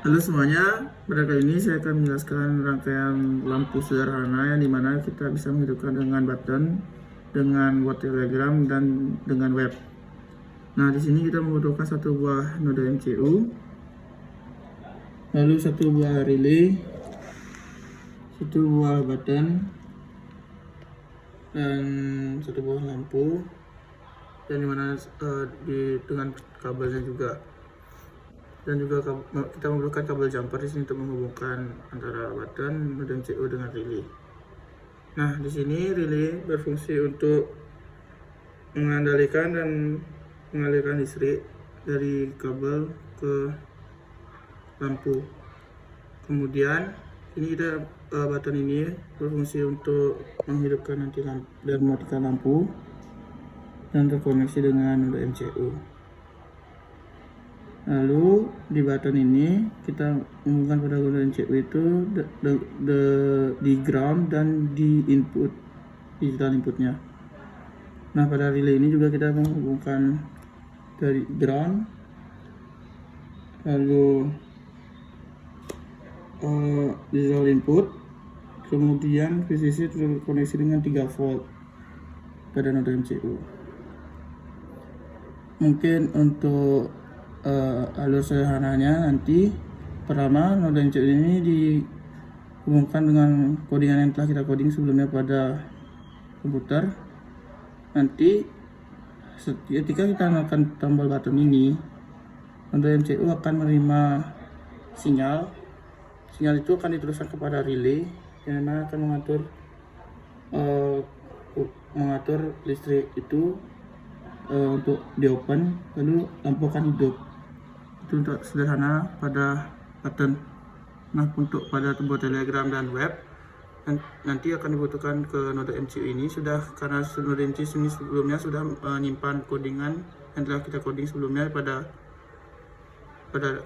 Halo semuanya, pada kali ini saya akan menjelaskan rangkaian lampu sederhana yang dimana kita bisa menghidupkan dengan button, dengan bot Telegram, dan dengan web. Nah, di sini kita membutuhkan satu buah node MCU, lalu satu buah relay, satu buah button, dan satu buah lampu, dan dimana dengan kabelnya juga. Dan juga kita membutuhkan kabel jumper di sini untuk menghubungkan antara button node MCU dengan relay. Nah, di sini relay berfungsi untuk mengendalikan dan mengalirkan listrik dari kabel ke lampu. Kemudian ini kita button ini berfungsi untuk menghidupkan nanti lampu dan mematikan lampu dan terkoneksi dengan node MCU. Lalu di button ini kita menghubungkan pada node MCU itu di ground dan di input digital inputnya. Nah, pada relay ini juga kita menghubungkan dari ground, lalu digital input, kemudian VCC terkoneksi dengan 3 volt pada node MCU. Mungkin untuk alur sederhananya nanti pertama node MCU ini dihubungkan dengan codingan yang telah kita coding sebelumnya pada komputer. Nanti ketika kita menekan tombol button ini, node MCU akan menerima sinyal itu akan diteruskan kepada relay yang mana akan mengatur listrik itu untuk di open, lalu lampu akan hidup. Itu untuk sederhana pada button. Nah, untuk pada tombol Telegram dan web nanti akan dibutuhkan ke node MCU ini karena node MCU ini sebelumnya sudah menyimpan codingan yang telah kita coding sebelumnya pada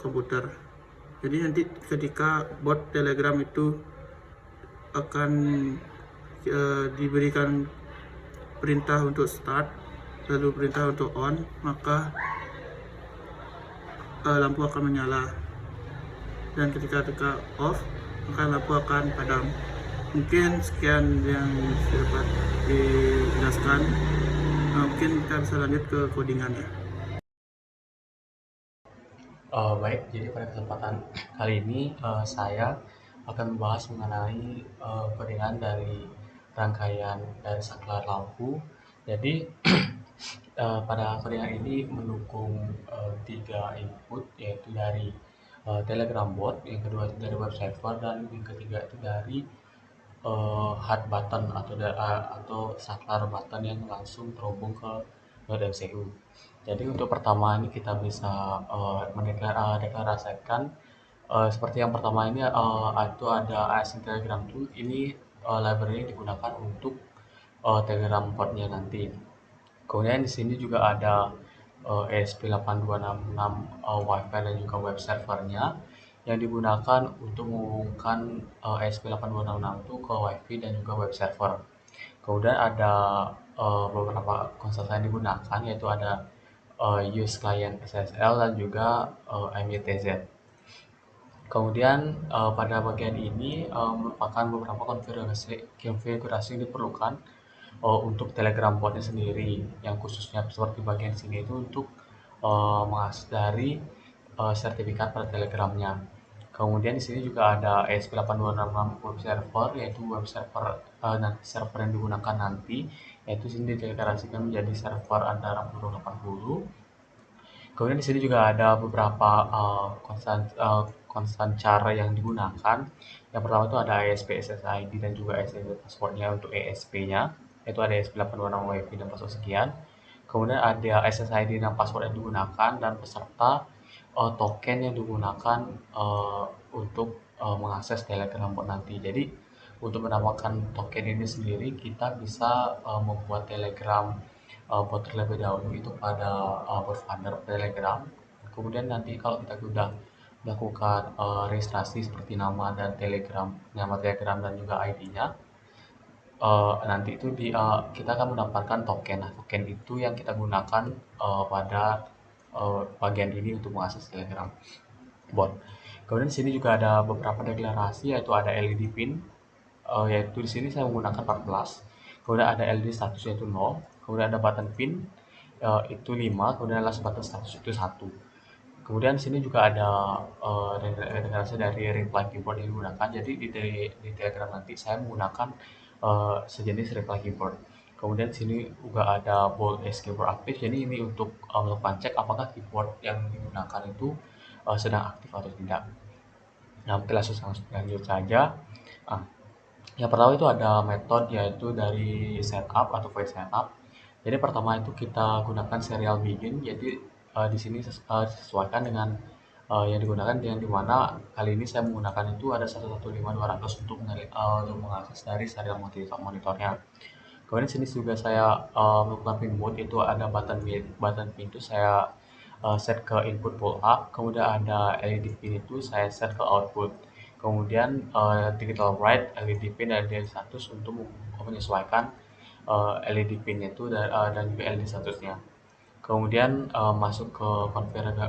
komputer. Jadi nanti ketika bot Telegram itu akan diberikan perintah untuk start, lalu perintah untuk on, maka lampu akan menyala. Dan ketika off, maka lampu akan padam. Mungkin sekian yang dapat dijelaskan. Mungkin kita bisa lanjut ke codingannya. Baik, jadi pada kesempatan kali ini saya akan membahas mengenai codingan dari rangkaian dari saklar lampu. Jadi pada codingan ini mendukung 3 input, yaitu dari Telegram bot, yang kedua itu dari web server, dan yang ketiga itu dari hard button atau saklar button yang langsung terhubung ke node MCU. Jadi untuk pertama ini kita bisa mendeklarasikan seperti yang pertama ini itu ada async Telegram tool. Ini library yang digunakan untuk Telegram botnya nanti. Kemudian di sini juga ada ESP8266 Wi-Fi dan juga web servernya yang digunakan untuk menghubungkan ESP8266 itu ke Wi-Fi dan juga web server. Kemudian ada beberapa konsep yang digunakan, yaitu ada use client SSL dan juga MUTZ. Kemudian pada bagian ini merupakan beberapa konfigurasi yang diperlukan untuk Telegram botnya sendiri, yang khususnya seperti bagian sini itu untuk mengakses dari sertifikat pada Telegramnya. Kemudian di sini juga ada ESP8266 web server, yaitu web server server yang digunakan nanti, yaitu sini dideklarasikan menjadi server antara 8080. Kemudian di sini juga ada beberapa konstan cara yang digunakan. Yang pertama itu ada ESP SSID dan juga SSID passwordnya untuk ESP-nya, yaitu ada ESP826 WiFi dan password sekian. Kemudian ada SSID dan password yang digunakan dan beserta token yang digunakan untuk mengakses Telegram bot nanti. Jadi untuk mendapatkan token ini sendiri kita bisa membuat Telegram bot terlebih dahulu itu pada bot Funder Telegram. Kemudian nanti kalau kita sudah melakukan registrasi seperti nama Telegram dan juga ID-nya, nanti itu kita akan mendapatkan token. Nah, token itu yang kita gunakan pada bagian ini untuk mengakses Telegram bot. Kemudian di sini juga ada beberapa deklarasi, yaitu ada LED pin, yaitu di sini saya menggunakan 14. Kemudian ada LED status yaitu 0, kemudian ada button pin itu 5, kemudian last button status itu 1. Kemudian di sini juga ada deklarasi dari reply keyboard yang digunakan. Jadi di Telegram nanti saya menggunakan sejenis reply keyboard. Kemudian di sini juga ada bold as keyboard aktif. Jadi ini untuk melakukan cek apakah keyboard yang digunakan itu sedang aktif atau tidak. Nah, mungkin langsung lanjut saja. Nah, yang pertama itu ada metode yaitu dari setup atau voice setup. Jadi pertama itu kita gunakan serial begin. Jadi di sini sesuaikan dengan yang digunakan dengan dimana kali ini saya menggunakan itu ada 115200 untuk mengakses dari serial monitornya. Kemudian sini juga saya melakukan pin mode, itu ada button pin itu saya set ke input pull up, kemudian ada LED pin itu saya set ke output. Kemudian digital bright, LED pin dan LED status untuk menyesuaikan LED pin itu dan juga LED statusnya. Kemudian masuk ke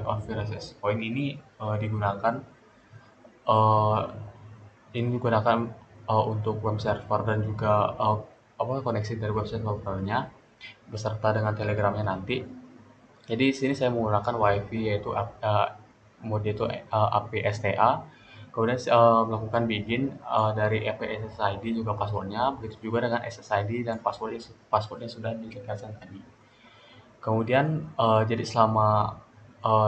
configuration point ini digunakan uh, untuk web server dan juga koneksi dari web servernya beserta dengan telegramnya nanti. Jadi di sini saya menggunakan WiFi yaitu mode itu APSTA. Kemudian melakukan begin dari EP SSID juga passwordnya, begitu juga dengan SSID dan passwordnya sudah dikasih tadi. Kemudian jadi selama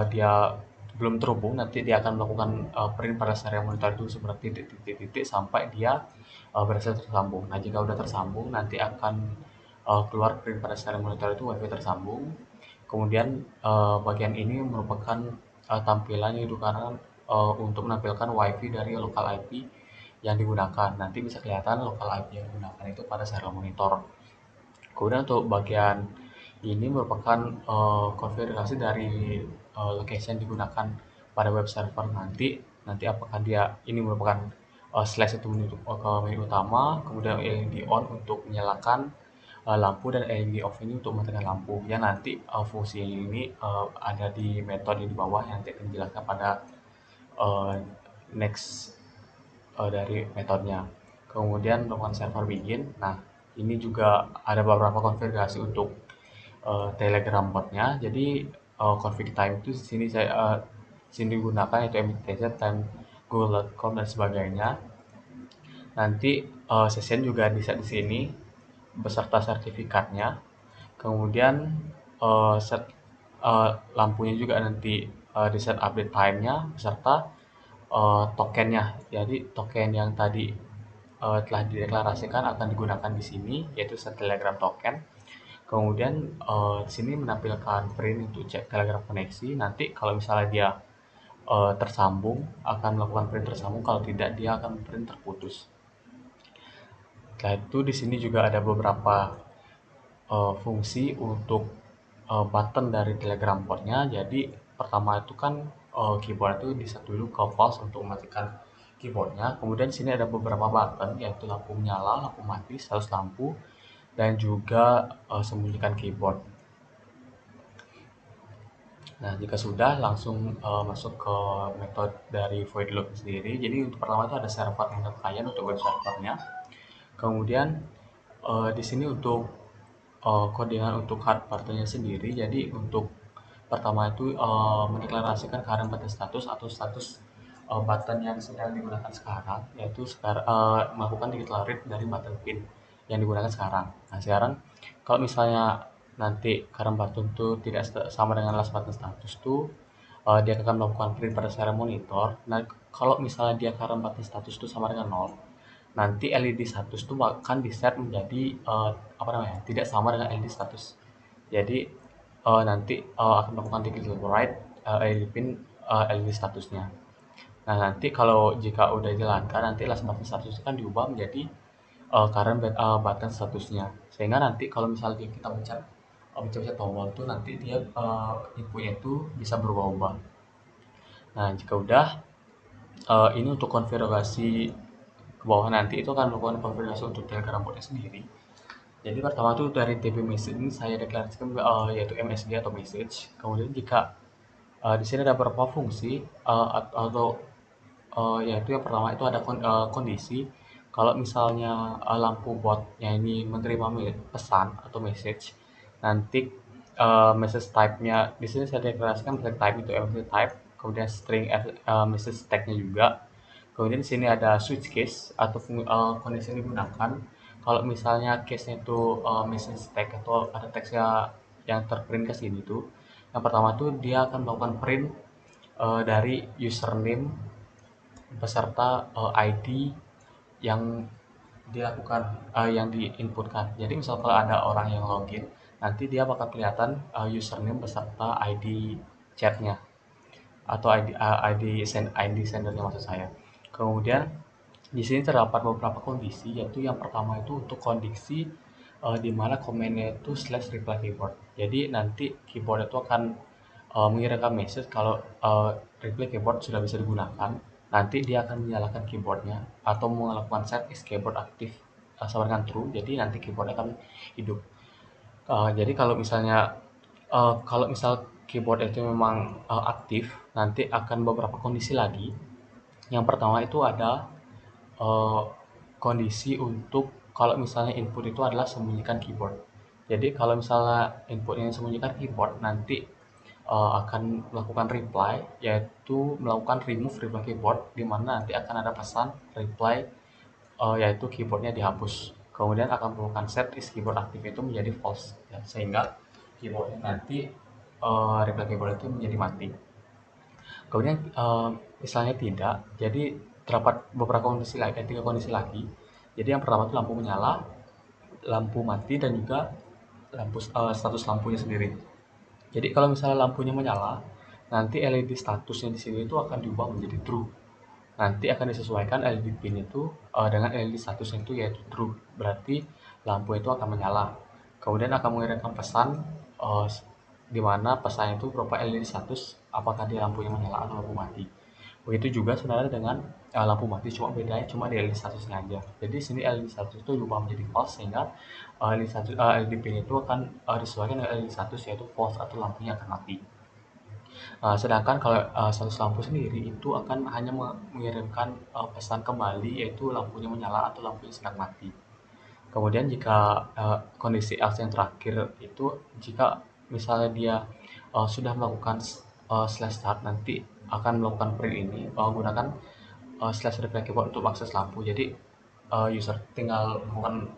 dia belum terhubung, nanti dia akan melakukan print pada serial monitor itu seperti titik-titik sampai dia berhasil tersambung. Nah, jika sudah tersambung, nanti akan keluar print pada serial monitor itu WiFi tersambung. Kemudian bagian ini merupakan tampilan yang digunakan untuk menampilkan WiFi dari local IP yang digunakan. Nanti bisa kelihatan local IP yang digunakan itu pada serial monitor. Kemudian untuk bagian ini merupakan konfigurasi dari location yang digunakan pada web server nanti apakah dia ini merupakan slash itu menuju ke menu utama, kemudian LED on untuk menyalakan lampu dan LED off ini untuk mematikan lampu. Ya, nanti fungsi ini ada di metode di bawah yang nanti akan dijelaskan pada next dari metodenya. Kemudian melakukan server begin. Nah, ini juga ada beberapa konfigurasi untuk Telegram botnya. Jadi config time itu sini digunakan yaitu MTZ time google.com dan sebagainya. Nanti session juga bisa di sini beserta sertifikatnya. Kemudian lampunya juga nanti di set update time-nya beserta tokennya. Jadi token yang tadi telah dideklarasikan akan digunakan di sini, yaitu set Telegram token. Kemudian di sini menampilkan print untuk cek Telegram koneksi. Nanti kalau misalnya dia tersambung akan melakukan print tersambung, kalau tidak dia akan print terputus. Setelah itu di sini juga ada beberapa fungsi untuk button dari Telegram portnya. Jadi pertama itu kan keyboard itu di-set dulu ke false untuk mematikan keyboardnya. Kemudian di sini ada beberapa button yaitu lampu menyala, lampu mati, status lampu, dan juga sembunyikan keyboard. Nah, jika sudah langsung masuk ke metode dari void loop sendiri. Jadi untuk pertama itu ada server yang client untuk web servernya. Kemudian di sini untuk codingan untuk hard partnya sendiri. Jadi untuk pertama itu mendeklarasikan current button status atau status button yang sedang digunakan sekarang, yaitu melakukan digital read dari button pin yang digunakan sekarang. Nah, sekarang kalau misalnya nanti current button itu tidak sama dengan last button status itu dia akan melakukan print pada serial monitor. Nah, kalau misalnya dia current button status itu sama dengan 0, nanti LED status itu akan di-set menjadi tidak sama dengan LED status. Jadi nanti akan melakukan digital write LED pin LED statusnya. Nah, nanti kalau jika udah dijalankan, nanti last button status kan diubah menjadi current button statusnya. Sehingga nanti kalau misalnya kita mencet tombol itu, nanti dia infonya itu bisa berubah-ubah. Nah, jika udah ini untuk konfigurasi ke bawah, nanti itu akan melakukan konfigurasi untuk Telegram botnya sendiri. Jadi pertama itu dari TP message ini saya deklarasikan yaitu MSG atau message. Kemudian jika di sini ada beberapa fungsi atau yaitu yang pertama itu ada kondisi kalau misalnya lampu botnya ini menerima pesan atau message, nanti message type-nya di sini saya deklarasikan message type itu message type, kemudian string message tag-nya juga. Kemudian di sini ada switch case atau kondisi yang digunakan kalau misalnya case-nya itu message tag atau ada teksnya yang terprint ke sini tuh. Yang pertama tuh dia akan melakukan print dari username beserta ID yang dilakukan yang diinputkan. Jadi misal kalau ada orang yang login, nanti dia bakal kelihatan username beserta ID chatnya atau ID sendernya maksud saya. Kemudian di sini terdapat beberapa kondisi, yaitu yang pertama itu untuk kondisi di mana komennya itu slash reply keyboard. Jadi nanti keyboard itu akan mengirimkan message kalau reply keyboard sudah bisa digunakan. Nanti dia akan menyalakan keyboardnya atau melakukan set is keyboard aktif sama dengan true. Jadi nanti keyboard akan hidup. Jadi kalau misal keyboard itu memang aktif, nanti akan beberapa kondisi lagi. Yang pertama itu ada eh, kondisi untuk kalau misalnya input itu adalah sembunyikan keyboard. Jadi kalau misalnya input ini sembunyikan keyboard, nanti akan melakukan reply, yaitu melakukan remove reply keyboard, di mana nanti akan ada pesan reply, yaitu keyboardnya dihapus. Kemudian akan melakukan set is keyboard aktif itu menjadi false, ya, sehingga keyboardnya nanti reply keyboard itu menjadi mati. Kemudian misalnya tidak, jadi terdapat beberapa kondisi lagi, tiga kondisi lagi. Jadi yang pertama itu lampu menyala, lampu mati, dan juga status lampunya sendiri. Jadi kalau misalnya lampunya menyala, nanti LED statusnya di sini itu akan diubah menjadi true. Nanti akan disesuaikan LED pin itu dengan LED statusnya itu yaitu true. Berarti lampu itu akan menyala. Kemudian akan mengirimkan pesan uh, di mana pesannya itu berupa LED status apakah dia lampunya menyala atau lampu mati. Begitu juga sebenarnya dengan lampu mati, cuma bedanya cuma di LED statusnya aja. Jadi sini LED status itu diubah menjadi false, sehingga LED pin itu akan disesuaikan dengan LED status yaitu false atau lampunya akan mati. Sedangkan kalau status lampu sendiri itu akan hanya mengirimkan pesan kembali yaitu lampunya menyala atau lampunya sedang mati. Kemudian jika kondisi else yang terakhir itu jika misalnya dia sudah melakukan slash start, nanti akan melakukan print ini menggunakan slash reply keyboard untuk akses lampu. Jadi user tinggal melakukan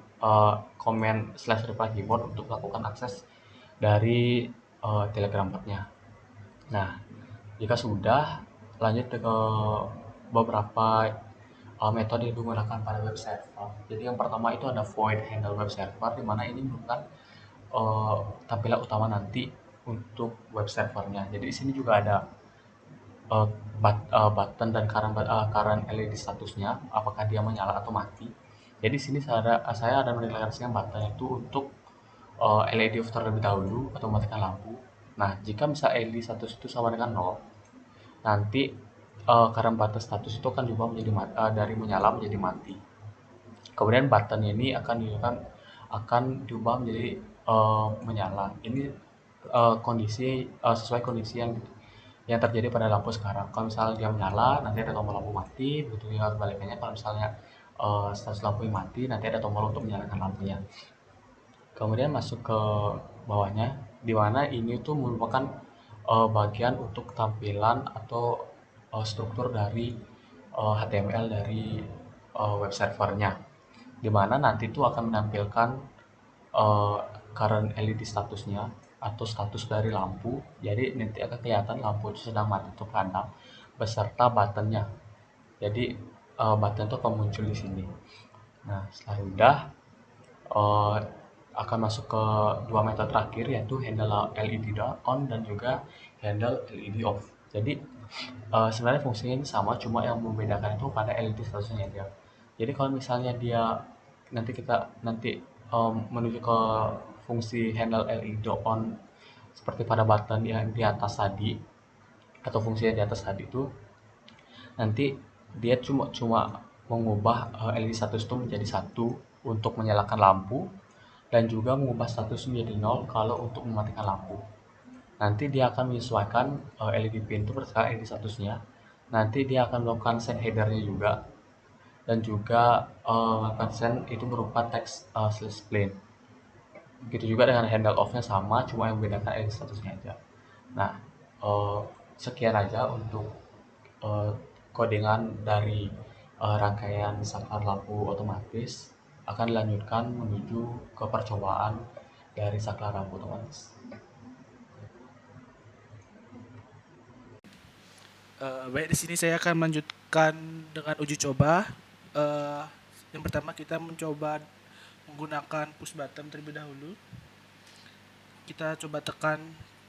comment slash reply keyboard untuk melakukan akses dari Telegram botnya. Nah, jika sudah, lanjut ke beberapa metode yang digunakan pada web server. Jadi yang pertama itu ada void handle web server, di mana ini merupakan tampilan utama nanti untuk web servernya. Jadi di sini juga ada button dan current LED statusnya, apakah dia menyala atau mati. Jadi di sini saya ada mendeklarasikan button itu untuk LED off terlebih dahulu atau mematikan lampu. Nah, jika misal LED status itu sama dengan 0, nanti current button status itu akan diubah menjadi dari menyala menjadi mati. Kemudian button ini akan diubah menjadi menyala. Ini kondisi sesuai kondisi yang terjadi pada lampu sekarang. Kalau misalnya dia menyala, nanti ada tombol lampu mati. Begitu juga kebalikannya, kalau misalnya status lampu mati, nanti ada tombol untuk menyalakan lampunya. Kemudian masuk ke bawahnya, di mana ini tuh merupakan bagian untuk tampilan atau struktur dari HTML dari web servernya, di mana nanti tuh akan menampilkan current LED statusnya atau status dari lampu. Jadi nanti akan kelihatan lampu itu sedang mati atau padam beserta buttonnya. Jadi button itu akan muncul di sini. Nah, setelah sudah akan masuk ke dua metode terakhir, yaitu handle LED on dan juga handle LED off. Jadi sebenarnya fungsinya ini sama, cuma yang membedakan itu pada LED statusnya aja. Jadi kalau misalnya dia nanti menuju ke fungsi handle LED on seperti pada button yang di atas tadi atau fungsi yang di atas tadi itu, nanti dia cuma mengubah LED status itu menjadi 1 untuk menyalakan lampu, dan juga mengubah status menjadi 0 kalau untuk mematikan lampu. Nanti dia akan menyesuaikan LED pin itu berdasarkan LED statusnya. nanti dia akan melakukan send header-nya juga, dan juga melakukan send itu berupa teks slash plain. Begitu juga dengan handle off-nya sama, cuma yang membedakan edit statusnya aja. Nah, eh, sekian aja untuk eh, codingan dari rangkaian saklar lampu otomatis. Akan dilanjutkan menuju ke percobaan dari saklar lampu otomatis. Baik, di sini saya akan melanjutkan dengan uji coba. Eh, yang pertama kita mencoba menggunakan push button terlebih dahulu. Kita coba tekan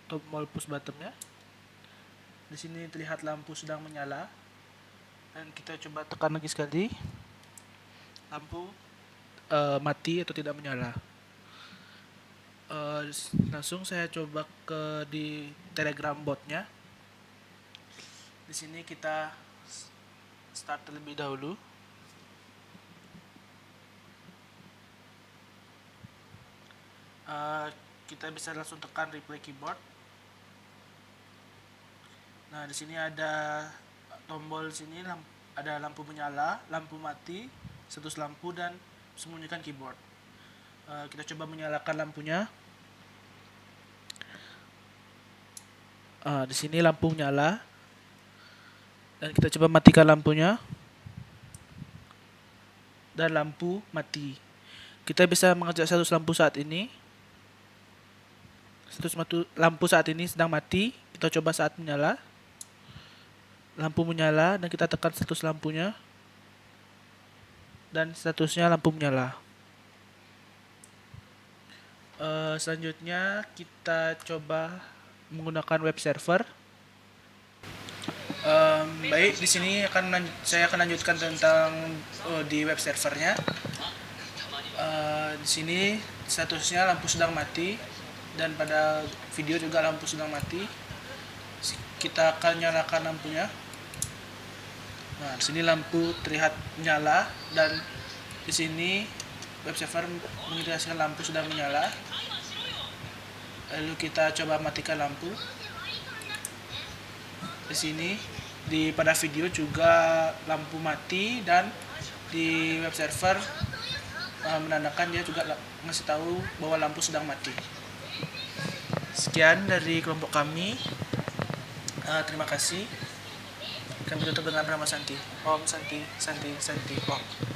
tombol push buttonnya. Di sini terlihat lampu sedang menyala. Dan kita coba tekan lagi sekali. Lampu mati atau tidak menyala. Langsung saya coba ke di Telegram botnya. Di sini kita start terlebih dahulu. Kita bisa langsung tekan replay keyboard. Nah, di sini ada tombol sini, ada lampu menyala, lampu mati, status lampu, dan sembunyikan keyboard. Kita coba menyalakan lampunya. Di sini lampu menyala, dan kita coba matikan lampunya, dan lampu mati. Kita bisa mengecek status lampu saat ini. Status lampu saat ini sedang mati. Kita coba saat menyala. Lampu menyala dan kita tekan status lampunya. Dan statusnya lampu menyala. Selanjutnya kita coba menggunakan web server. Baik, di sini saya akan lanjutkan tentang di web servernya. Di sini statusnya lampu sedang mati, dan pada video juga lampu sedang mati. Kita akan nyalakan lampunya. Nah, di sini lampu terlihat menyala, dan di sini web server mengindikasikan lampu sedang menyala. Lalu kita coba matikan lampu. Di sini pada video juga lampu mati, dan di web server menandakan dia juga ngasih tahu bahwa lampu sedang mati. Sekian dari kelompok kami. Terima kasih. Kami tutup dengan Brahma Santi. Om Santi, Santi, Santi, Om.